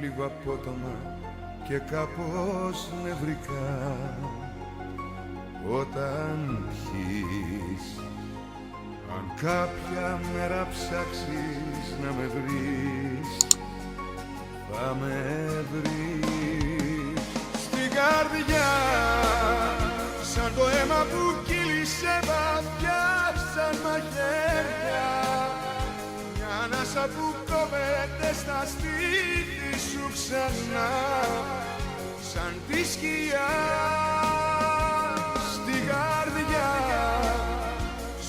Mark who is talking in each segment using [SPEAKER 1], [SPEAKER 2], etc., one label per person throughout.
[SPEAKER 1] λίγο απότομα και κάπως νευρικά. Όταν πιείς, αν κάποια μέρα ψάξεις να με βρεις, θα με βρεις στην καρδιά, σαν το αίμα που κύλησε βαθιά σαν μαχαίρια, μια ανάσα που κόβεται στα στήθη σου ξανά σαν τη σκιά. Στην καρδιά,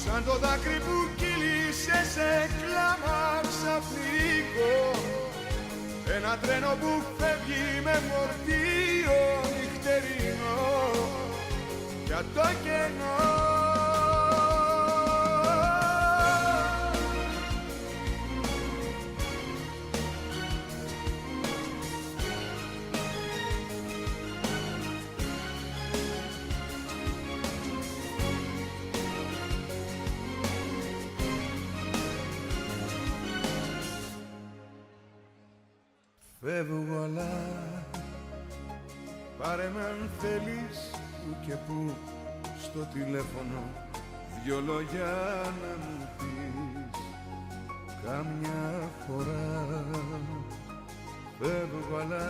[SPEAKER 1] σαν το δάκρυ που κύλησε σε κλάμα ξαφνικό, ένα τρένο που φεύγει με φορτίο νυχτερινό για το κενό. Φεύγω αλλά πάρε με αν θέλεις που και που στο τηλέφωνο δυο λόγια να μου πεις καμιά φορά. Φεύγω αλλά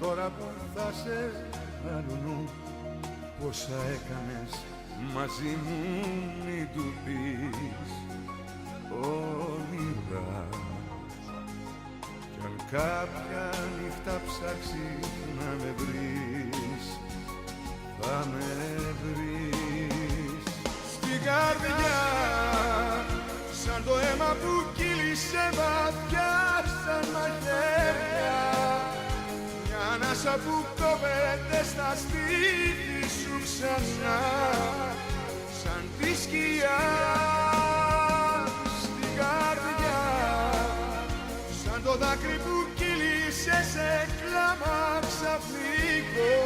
[SPEAKER 1] τώρα που θα σε αλλού πόσα έκανες μαζί μου μην του πεις όνειρα. Κι αν κάποια νύχτα ψάξεις να με βρεις, θα με βρεις στην καρδιά, σαν το αίμα που κύλησε βαθιά σαν μαχαίρια, μια ανάσα που κόβεται στα στήθη σου ξανά σαν τη σκιά. Στην καρδιά, σαν το δάκρυ που κύλησε σε κλάμα ξαφνικό,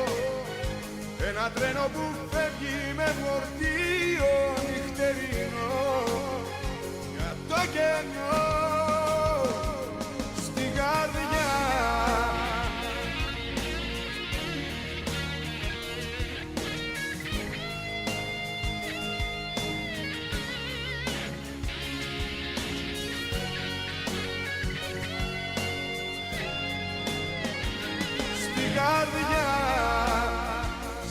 [SPEAKER 1] ένα τρένο που φεύγει με φορτίο νυχτερινό για το κενό. Στην καρδιά, καρδιά,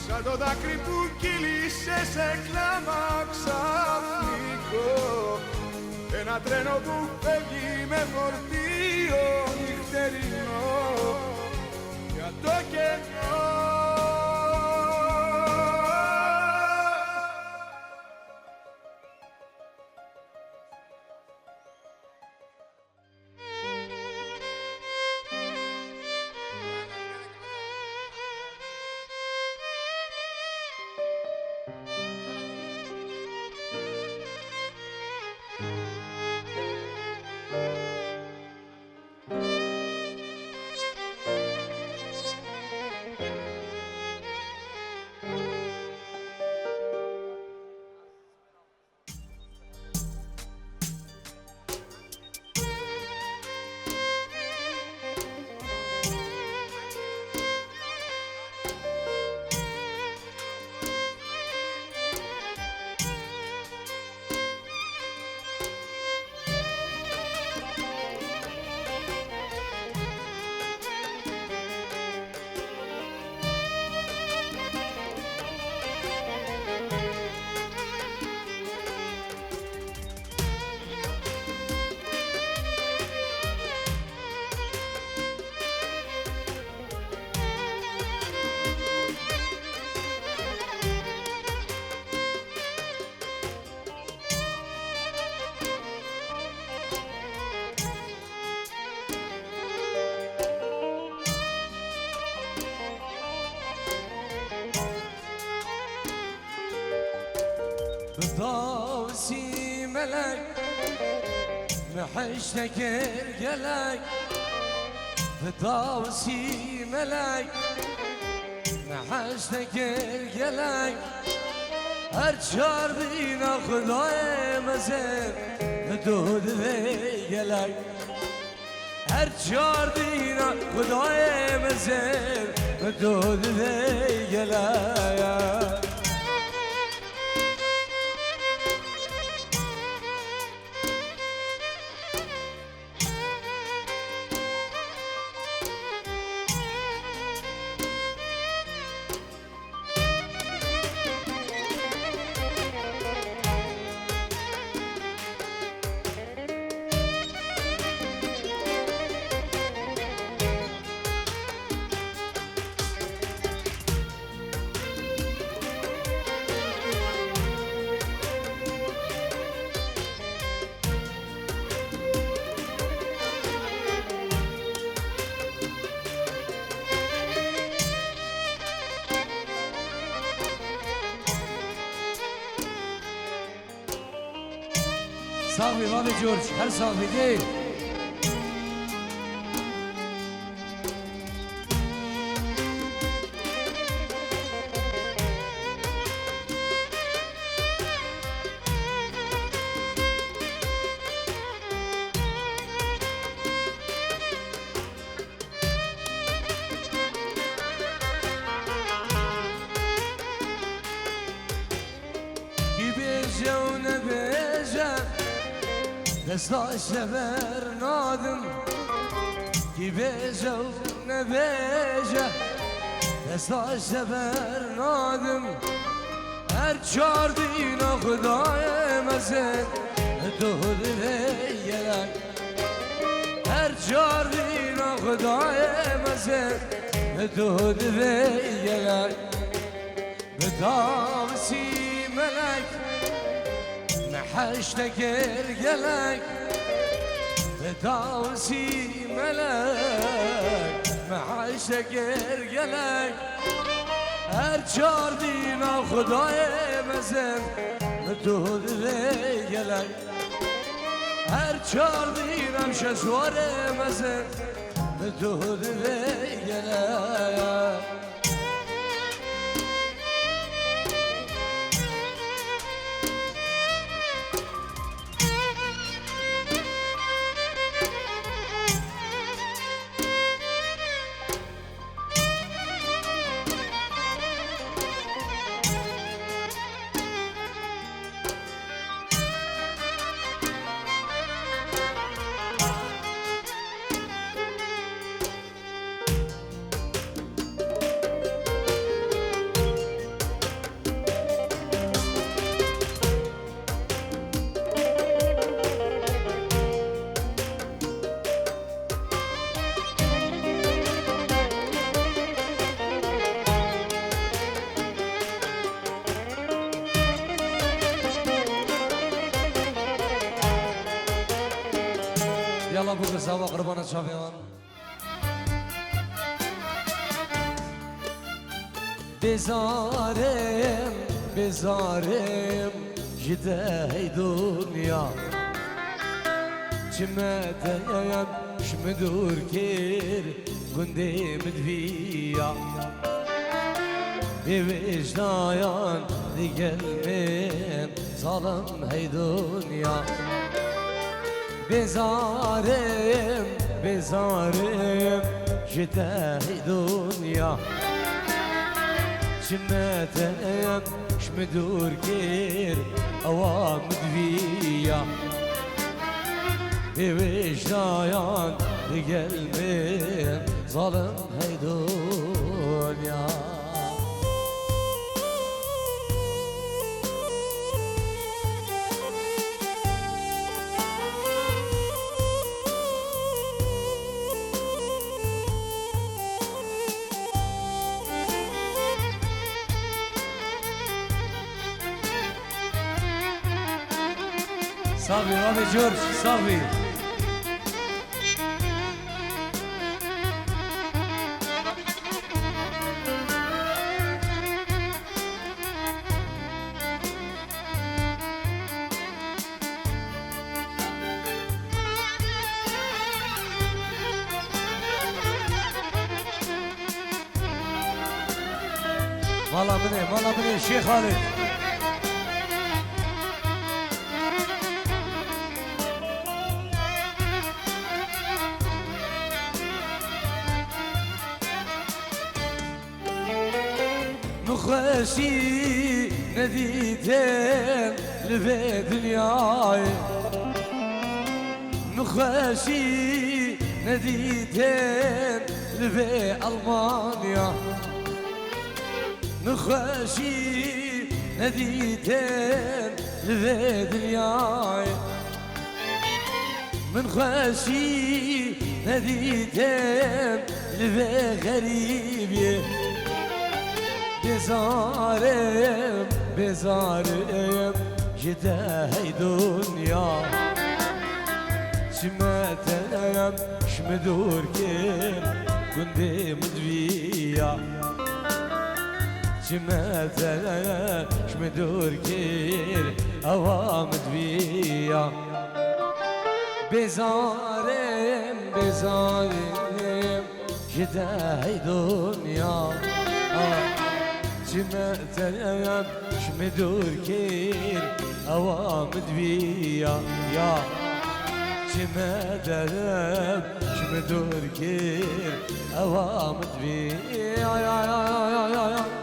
[SPEAKER 1] σαν το δάκρυ που κύλησε σε κλάμα ξαφνικό, ένα τρένο που φεύγει με φορτίο νυχτερινό για το κενό.
[SPEAKER 2] ضوسي ملك محشتك القلق ضوسي ملك محشتك القلق ارشار بينا خداي مزين ندود ذي قلق هر چار دینا خدای مزر دود گلایا صافي بابي جورج هل صافي دي يبيجا ونبيجا دستا شبر نادم يبيجا ونبيجا دستا شبر نادم هر چار دینا خدای مزن دود لیلک هر چار دینا خدای مزن دود لیلک بداوسی ملك محشتك القلق بداوسي ملك محشتك القلق هرچار دینا خدای مزن مدود القلق هرچار دینا مشزور مزن مدود القلق يلا ابو قصابه قربان الشافعون بزارم بزارم جداي دنيا جمعتين شمدور كير قندي مدفيا بوجدايان دي قلبين ظلم هي دنيا بزارم بزارم جداي دنيا جمعتين شمدور كير اوام دفيا بوجدايان بقلبي ظلم هي دنيا صافي رامي جورج صافي مالا مني الشيخ خالد نخشي نديتين لبي دنياي نخشي نديتين لبي ألمانيا نخشي نديتين لبي دنياي من خشي نديتين لبي غريبي بزارم بزارم جدا هاي دنيا شمتنم شمدور كير كندي مدوية شمتنم شمدور كير أوا مدوية بزارم بزارم جدا هاي دنيا جمعتنا شمدور كير أوا مدوية يا جمعتنا شمدور كير أوا مدوية يا يا يا يا يا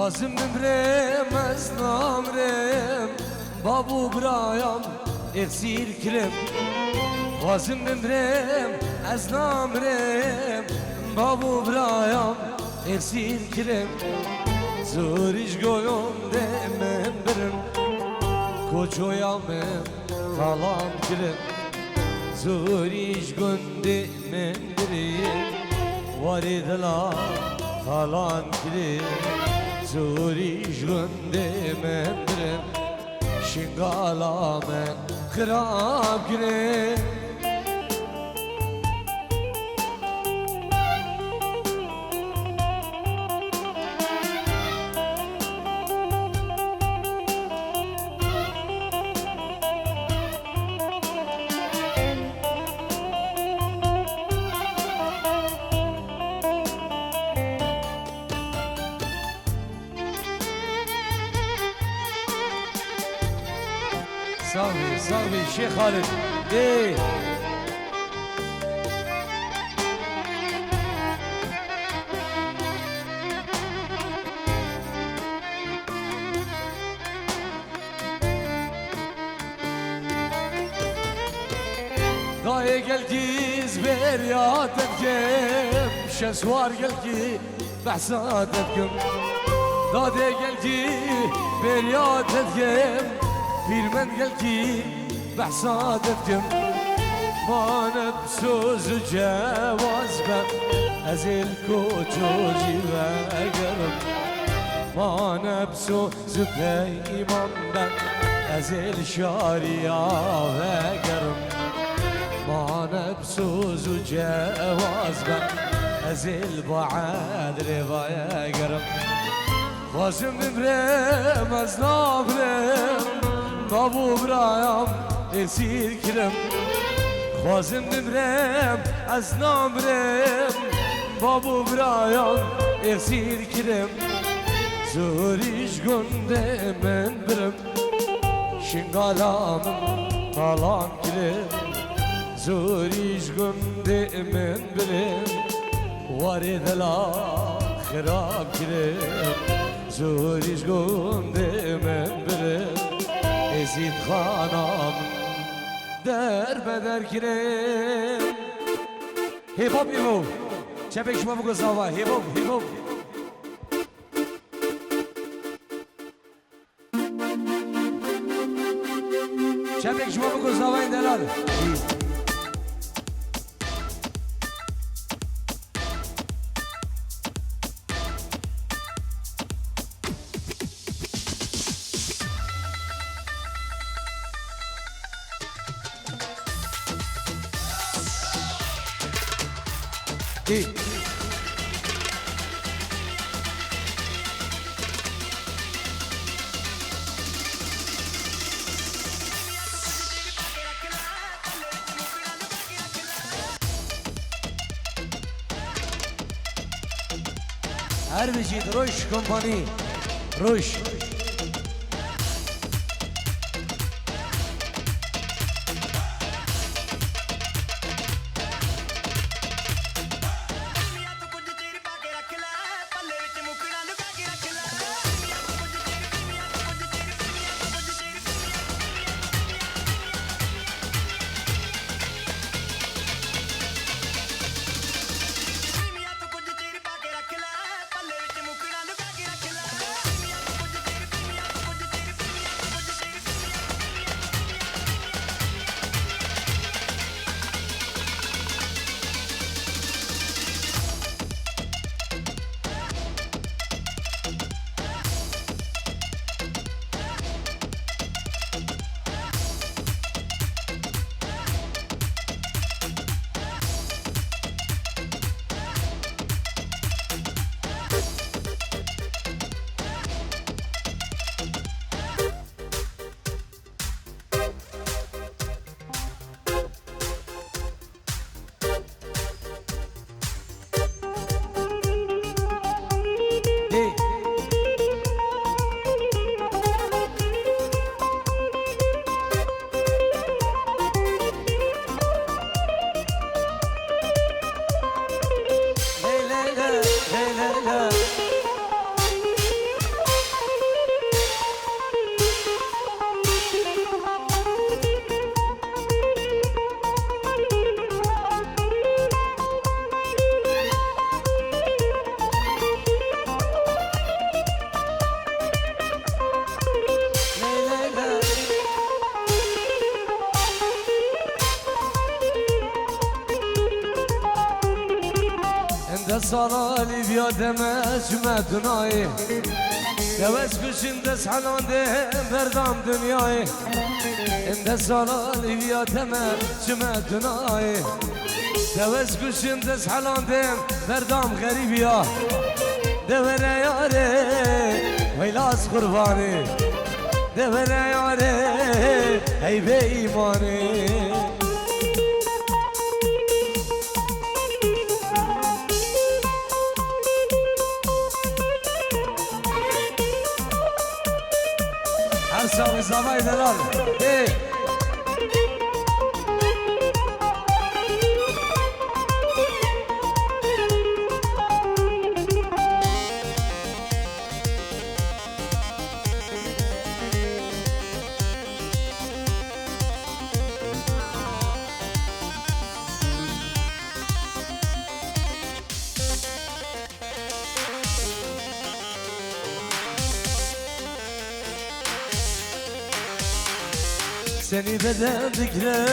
[SPEAKER 2] خوازم بمرم از نامرم بابو برایم اکسیر کرم خوازم بمرم از نامرم بابو برایم اکسیر کرم زوریش گویم demem برم koçoyamım falan کرم زوریش گنده من برم واردلا falan کرم زوریش گنده من برم شنگالا من خراب کرم صاحبي الشيخ خالد ايه ضايق الجيز برياتكم شسوار قلكي بحساتكم ضايق الجيز برياتكم bir men gel ki behsadetkim Maneb sözü cevaz ben Ezil koçoci ve egerim Maneb sözü peyman ben Ezil şariya ve egerim Maneb sözü cevaz ben Ezil baad rivaya egerim Vazim imrem ez nabrem Babu brayam esir kirem Khwazim nimrem az namrem Babu brayam esir kirem Zuriş günde men birem Şingalamın falan kirem Zuriş günde men birem Varidela khirab kirem Zuriş günde men birem Ezid Khanam derbeder kirem Hip hop Ivo Çepek şuma bu kızava hip hop hip hop Çepek şuma bu kızava indelal ای هر بجید روش کمپانی روش سالالي بيادم جمعتناي دوز كشند سحلان ده بردام دنياي انت سالالي بيادم جمعتناي دوز كشند سحلان ده بردام غريبيا دورا ياري ويلاس قرباني دورا ياري هي بإيماني سامي زماي دلال ايه Seni bedendikle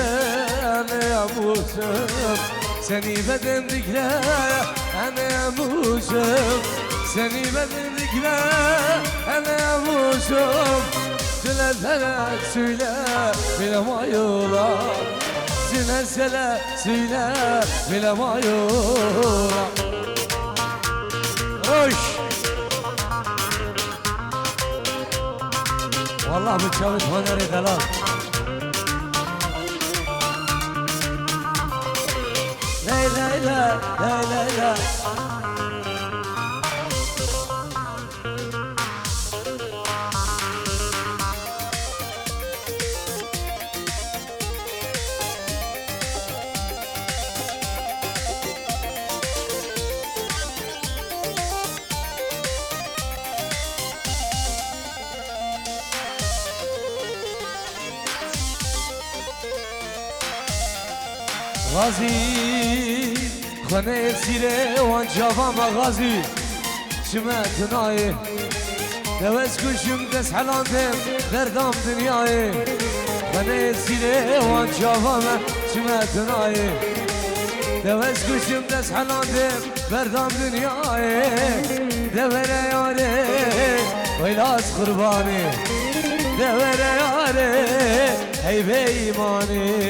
[SPEAKER 2] ne yapmışım Seni bedendikle ne yapmışım Seni bedendikle ne yapmışım Söyle söyle bilemayıla Söyle bilemayıla Hoş Vallahi bu çalışmaları delal Leyla, Leyla غازی خانه سیره وان جوام غازی شمت نای دوز کشم دست حلاندم دردام دنیای خانه سیره وان جوام شمت نای دوز کشم دست حلاندم دردام دنیای دوره یاره ویلاس قربانی دوره یاره ای به ایمانی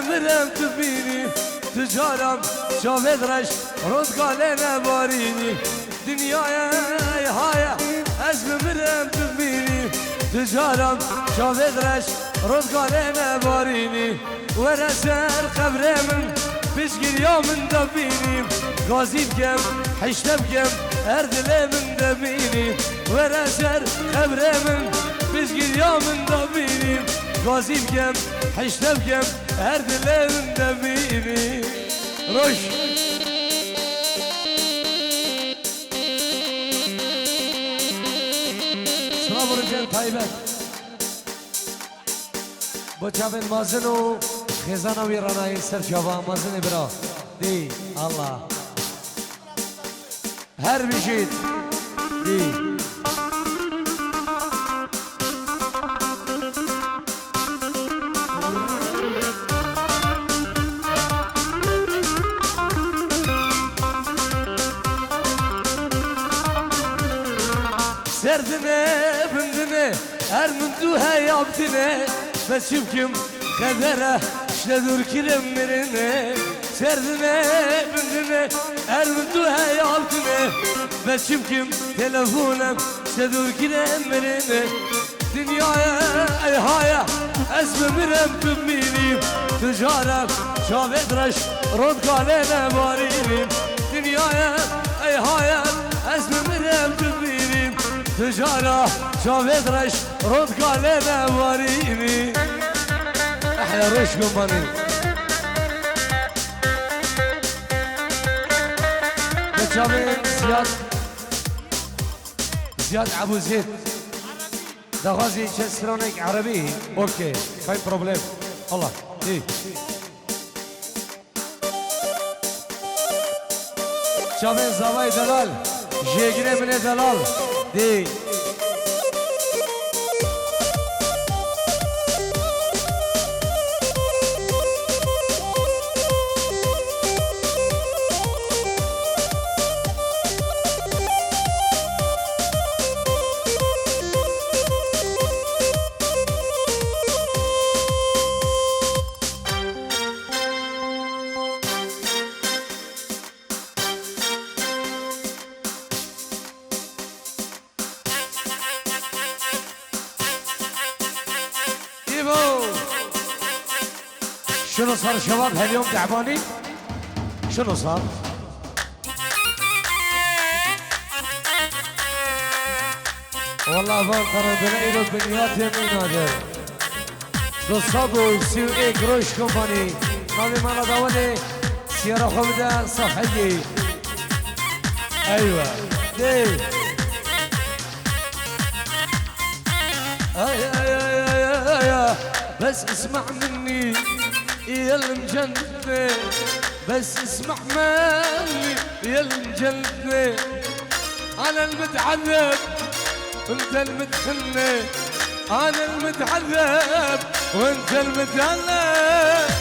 [SPEAKER 2] بمرم تبینی تجارم شافت رش رودگاله نبارینی دنیای های از بمرم تبینی تجارم شافت رش رودگاله نبارینی ورا سر قبر من بشگیر یا من دبینی غازی بکم حشت بکم اردل من دبینی ورا سر قبر من بشگیر یا من دبینی غازی بکم حشت بکم اردل من دبینی روش سلام رجال طيبات بچابن مازن و خزانه وی رانای سرچاوا مازن برا دی الله هر بشید دی سردنه بندنه هر من دوها yaptine بس يمكن خذره شلدور كلم مرنه سردنه بندنه هر من دوها yaptine بس يمكن تلفونم شلدور كلم مرنه دنيايا اي هايا اسم مرم تبيني تجارب شافت رش رد قالنا باريني دنيايا اي هايا اسم مرم تبيني تجارة شافت رش رد قالنا باريني احلى رش كمباني بتشامين زياد ابو زيد دغازي تشسرونك عربي اوكي كاين بروبليم الله ايه شامين زواي دلال جيجري من دلال دي شنو صار شباب هاليوم تعبانين؟ شنو صار؟ والله فان ترى بنقيل الدنيات يمين هذا دوصابو سيو اي كروش كومباني نامي مالا داولي سيارة خمدة صحية ايوه دي اي بس اسمع مني يا المجنة بس اسمع مني يا المجنة أنا المتعذب وانت المتخنة أنا المتعذب وانت المتعذب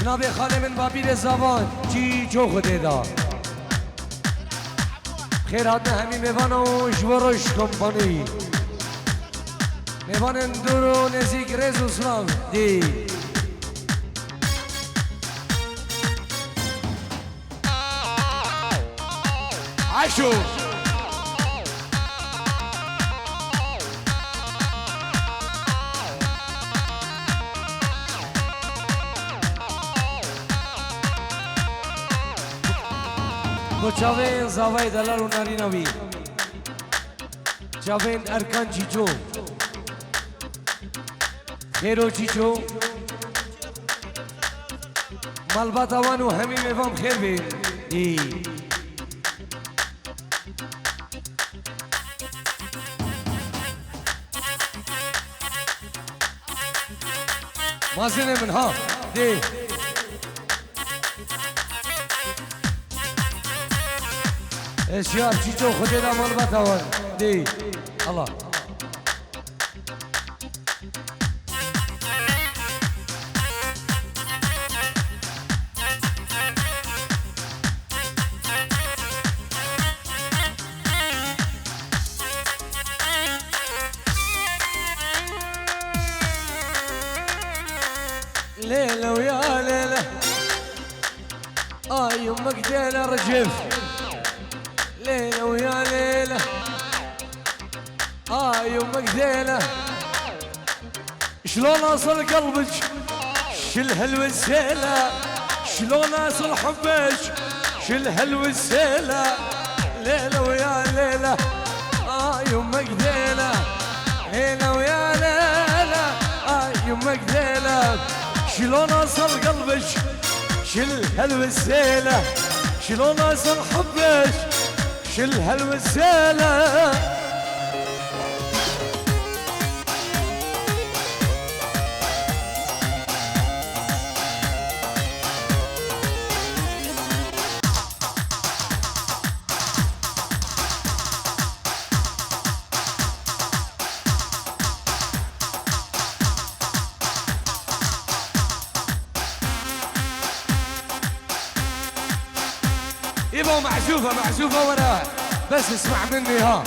[SPEAKER 2] نابي خالي من بابيل الزبان جي جو خديدا خير هاتنا همي ميوانا و جوروش كومباني ميوانا اندورو نزيك ريزو سلام دي عاشو چاوین زاوای دلال و نارینوی چاوین ارکان چیچو خیرو چیچو مالبات آوانو همی میوام خیر بین ای مازنه من ها دی اشياء تيجو خدينا مال بتاون دي الله ليلة ويا ليلة يمك ديلة رجف ليلة ويا ليلة يمك ديلة شلون اصل قلبك شل هالوسيلة شلون اصل حبك شل هالوسيلة ليلة ويا ليلة يمك ديلة ليلة ويا ليلة يمك ديلة شلون اصل قلبك شل هالوسيلة شلون اصل حبك شل هالوسيلة يبقى معزوفة وراها بس اسمع مني ها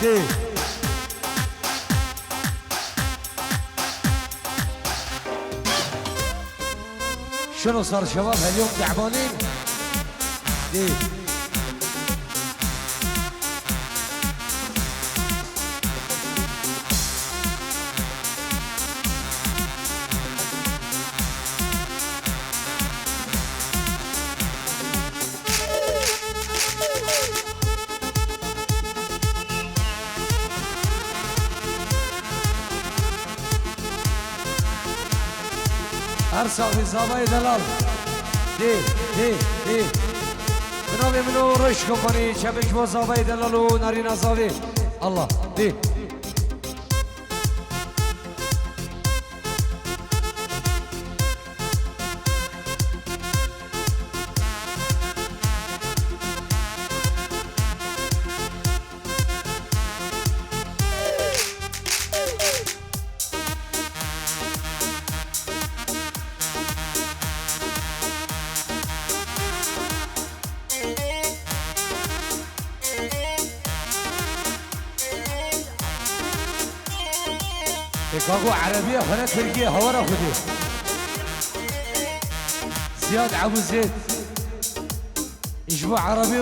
[SPEAKER 2] دي شنو صار شباب هاليوم تعبانين دي ارسل في صباي دلال دي بنابي منو رش كومباني شبك بو صباي دلالو نارينا صافي الله دي كاكو عربية وخنا تركية هورا خدي زياد عبو زيد يجبو عربي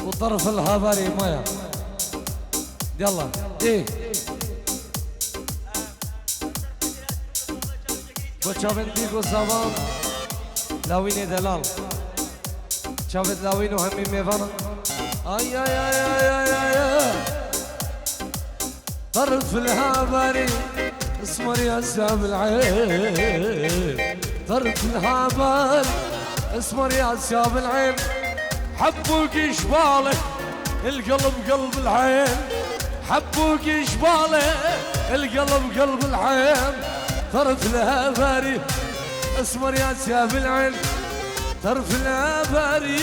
[SPEAKER 2] وطرف الهاباري مايا يلا ايه بوشافن ديكو زبان لاويني دلال شافت لاوينو همي ميفانا اي اي اي اي اي اي طرف الهابري اسمر يا ساب العين طرف الهابري اسمر يا ساب العين حبوك شباله القلب قلب العين حبوك شباله القلب قلب العين طرف الهابري اسمر يا ساب العين طرف الهابري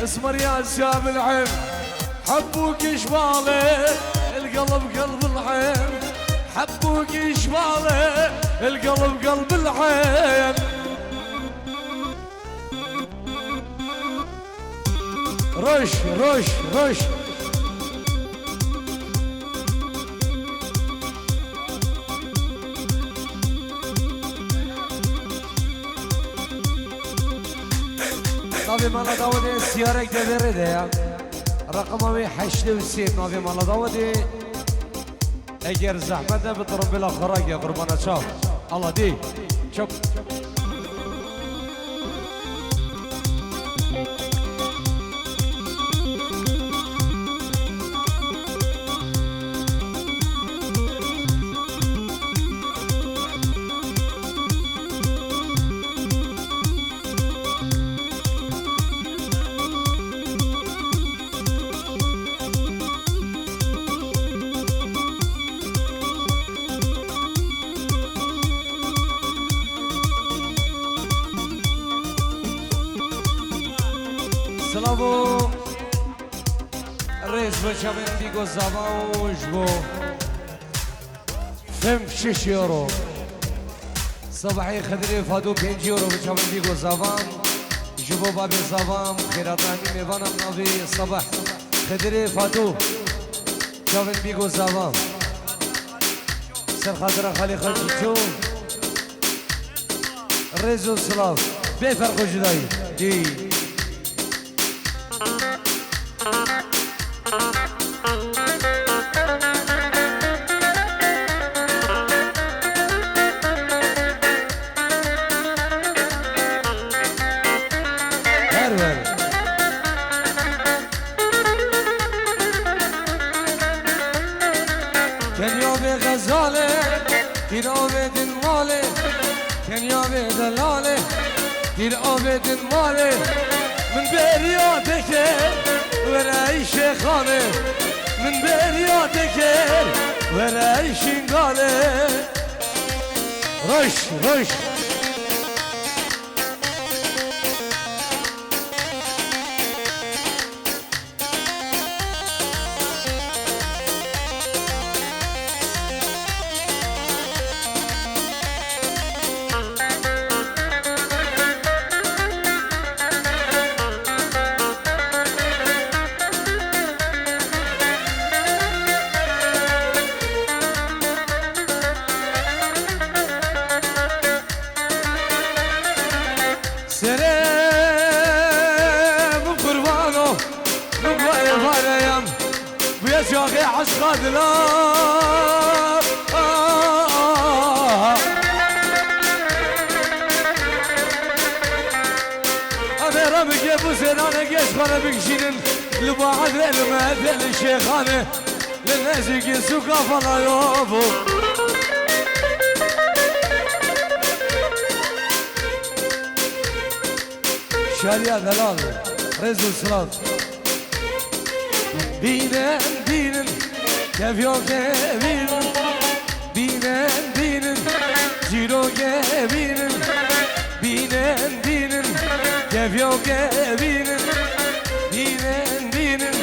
[SPEAKER 2] اسمر يا ساب العين حبوك شباله القلب قلب العين حبوك شباله القلب قلب العين رش رش رش نبي مالا داودي سيارك دبره ده رقمه 68 نبي مالا داودي اگر زحمت بطرم بلا خراج يا قربانا شاف الله دي شوف سلامو الرئيس بشامل ديكو زباوش بو فم 6 يورو صباحي خدري فادو 5 يورو بشامل ديكو زبان جبو بابي زبان خيراتاني ميوانا نافي صباح خدري فادو شامل ديكو زبان سر خاطر خالي خلجو رز و سلاف بفرق و جدایی دی
[SPEAKER 3] غزاله دیر آبدین ماله کنیا به دلاله دیر آبدین ماله من بریاده که ورای شیخانه من بریاده که ورای شنگاله روش روش جاغي عشق دلاب أنا رمي أبو سنانة قيس خانا بكشين لبعض المهد الشيخانة للناس يقيسوا كافنا يوفو شاريا دلال رزو سلام بینن بینن کفیو که بینن بینن بینن جیرو که بینن بینن بینن کفیو که بینن بینن بینن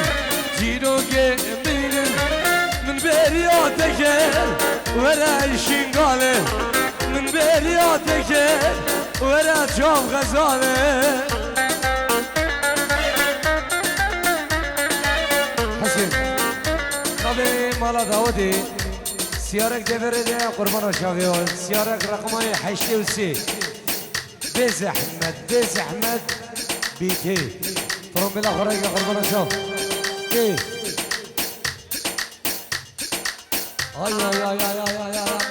[SPEAKER 3] جیرو که بینن من بریاته که ورای شنگاله من بریاته که ورا جام غزاله مالا داودی سیارک دبرده قربان شاویون سیارک رقمای 83 بز احمد بیتی فرم بلا خورای قربان شاو کی آی آی آی آی آی آی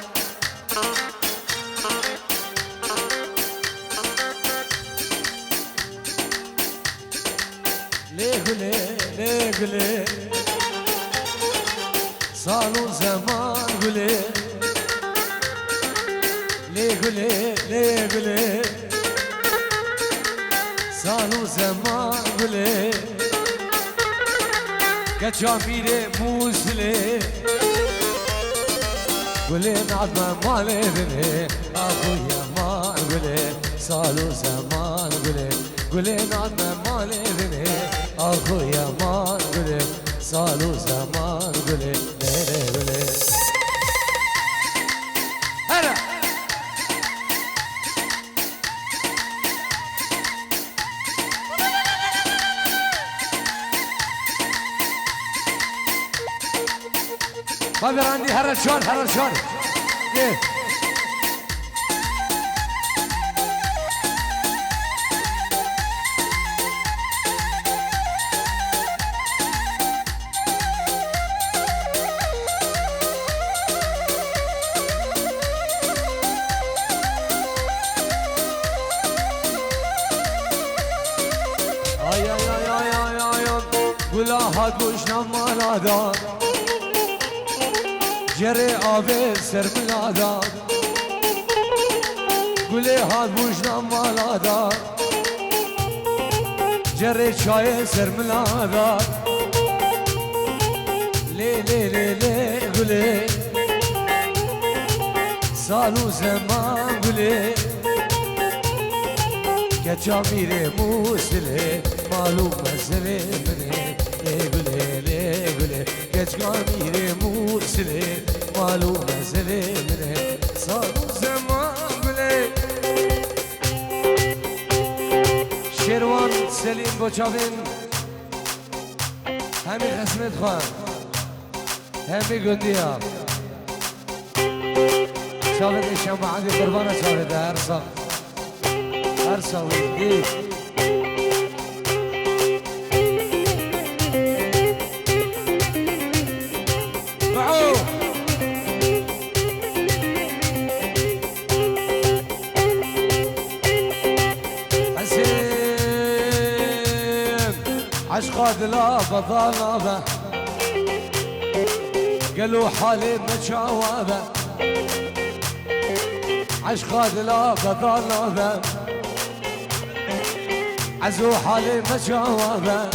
[SPEAKER 3] له له سالو زمان گله لی گله لی گله سالو زمان گله کچا میره موزله گله نعظم ماله بنه آخوی مان گله سالو زمان گله گله نعظم ماله بنه آخوی مان گله سالو زمان گله گله هلا بابا عندي هرل شون ايه گلاهات بوشنم مالادان جره آب سر ملادان گلاهات بوشنم مالادان جره چای سر ملادان لی لی لی لی گله سالو زمان گله کچا میره موسله معلوم مسئله منه لی گله کچا میره موسله معلوم مسئله منه سالو زمان گله شیروان سلیم بچاوین همی قسمت خواه همی گندی ها شاید شما عندي قربانة شاید هر سال
[SPEAKER 2] مسوي معو حسين عشقاد لا بطلبه قالوا حالي متشوبه عشقاد لا بطلبه عزو حالي متشوبه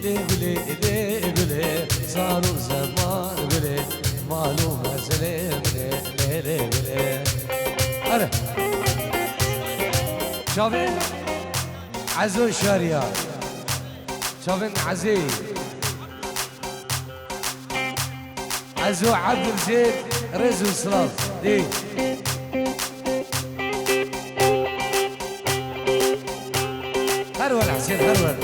[SPEAKER 2] ليه صاروا زمان بلي مالو مسلم ليه أره شافين عزو الشريان شافين عزيز عزو عبد الزيد رزو سلاف دي هرول حسين هرول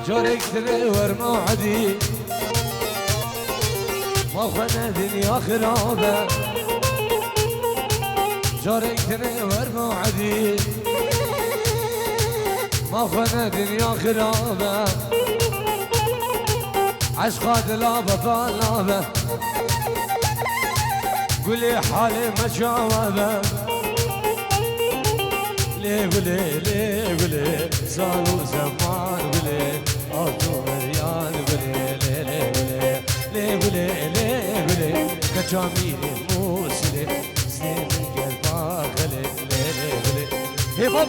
[SPEAKER 2] جورك تنور موعدي ما خنا دنيا خرابة جورك تنور موعدي ما خنا دنيا خرابة عشقات لا بطلبة قولي حالي مجاوبة ليه قولي صاروا زمان قولي أرجو مريان ليه كجميل موسلي سنين القلب خلي ليه هيب هوب